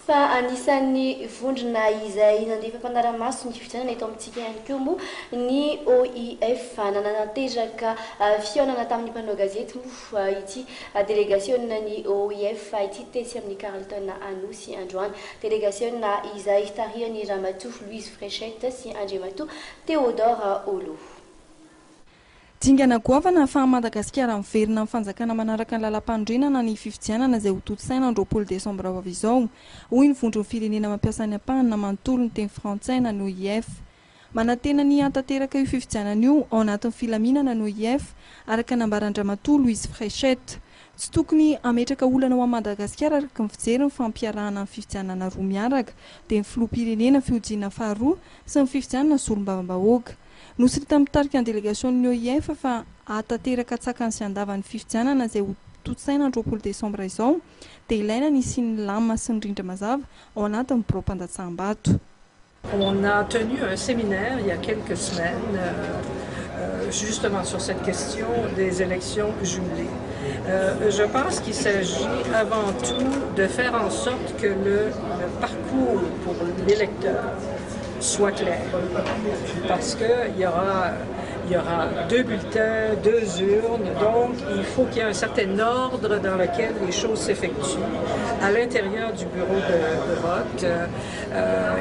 Fa anisan'ny vondrona izay nandefa mpanaramaso ny fifidianana eto amintsika ihany koa moa ny OIF nanateraka fihaonana tamin'ny mpanao gazety moa ity délégationna ny OIF ity tesy amin'ny Carlton Anosy androany délégationna izay tarihany Ramatoa Louise Fréchette sy Andriamatoa Théodore Olo. Dingana goavana fa Madagasikara miverina amin'ny fanjakana manaraka ny lalam-pandrenana ny fifidianana izay ho totosaina ny 20 Desambra ho avy izao. Hoy ny vondron'ny firenena mampiasa ny ampahana manontolo ny teny frantsay na ny OIF. Manantena ny hatateraka io fifidianana io ao anatin'ny filaminana ny OIF araka nambarandramatoa Louise Fréchette. Tsy tokony ametraka olana ho Madagasikara araka ny fijery ny fampiarahana ny fifidianana roa miaraka dia ny filoham-pirenena fihojiana faharoa sy ny fifidianana solombavam-bahoaka. Nosy mitarika ny délégationn'ny OIF fa hatateraka tsakany sy andavan'ny fifidianana izay ho totosaina ny 20 Desambra izao dia ilaina ny isian'ny lama sy ny rindra mazava ao anatin'ny birao-mpandatsaham-bato. On a tenu un séminaire il y a quelques semaines justement sur cette question des élections jumelées. Je pense qu'il s'agit avant tout de faire en sorte que le parcours pour l'électeur soit clair, parce qu'il y aura 2 bulletins, 2 urnes, donc il faut qu'il y ait un certain ordre dans lequel les choses s'effectuent à l'intérieur du bureau de vote,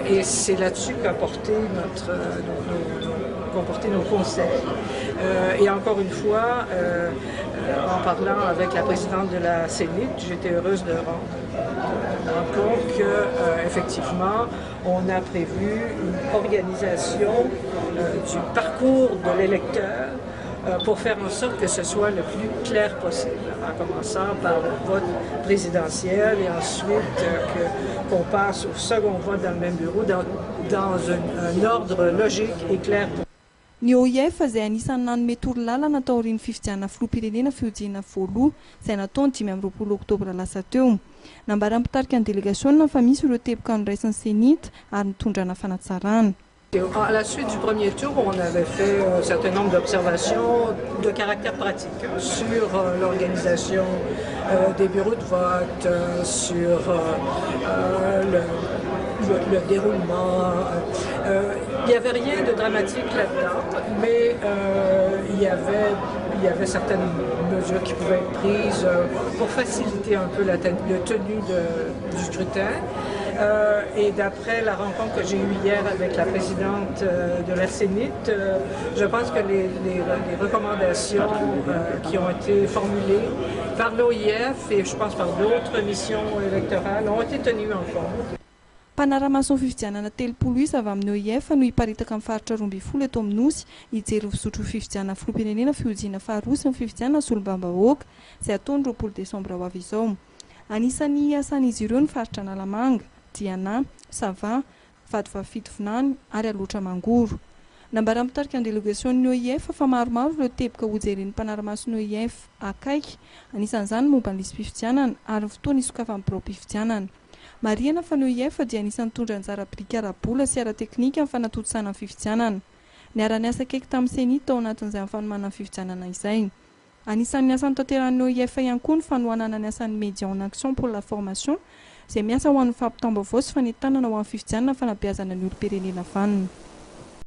et c'est là-dessus qu'a porté nos conseils. Et encore une fois, en parlant avec la présidente de la CENIT, j'étais heureuse de rendre compte qu'effectivement, on a prévu une organisation du parcours de l'électeur pour faire en sorte que ce soit le plus clair possible, en commençant par le vote présidentiel et ensuite qu'on passe au second vote dans le même bureau dans un ordre logique et clair. Ny OIF izay anisan'ny nanome torolalana tao aorian'ny fifidianana filoham-pirenena fihojiana voaloha izay nataony 5 Oktobra lasa teo. Nambaran'ny mpitarika ny délégationna fa misy ireo teboka niraisin'ny Sénit ary nitondrana fanatsarana. À la suite du premier tour, on avait fait un certain nombre d'observations de caractère pratique sur l'organisation des bureaux de vote, sur le déroulement. Il n'y avait rien de dramatique là-dedans, mais il y avait certaines mesures qui pouvaient être prises pour faciliter un peu la tenue du scrutin. Et d'après la rencontre que j'ai eue hier avec la présidente de la CENIT, je pense que les recommandations qui ont été formulées par l'OIF et je pense par d'autres missions électorales ont été tenues en compte. Mpanaramaso fifidianana 3 isa avy amin'ny OIF no hiparitaka amin'ny faritra 12 eto amin'ny Nosy hijery fisotro fifidianana filoham-pirenena fihojiana faharoa sy ny fifidianana solombavam-bahoaka izay ataony 20 Desambra ho avy izao. Anisan'ny asan'izy ireo ny faritra Analamanga, Diana, Sava, Vadivavy-Fitovinany ary Alotra Mangoro. Nambaran'ny mpitarika ny délégationn'ny OIF fa maromaro ireo teboka hojeren'ny mpanaramason'ny OIF akaiky, anisan'izany momba ny lisam-pifidianana ary ny fotoana isokafan'ny birao-pifidianana. Marihana fa ny OIF dia anisan'ny mitondra anjara biriky ara-bola sy ara-teknika amin'ny fanatotosana ny fifidianana. Niara-niasa akaiky tamin'ny Sénit tao anatin'izay amin'ny fanomana ny fifidianana izay. Anisan'ny asan'ny tanteran'ny OIF ihany koa ny fanohanana ny asan'ny média en action pour la formation izay miasa ho an'ny fampitam-baovao sy fanentanana ho an'ny fifidianana fanabeazana ny olom-pirenena vanina.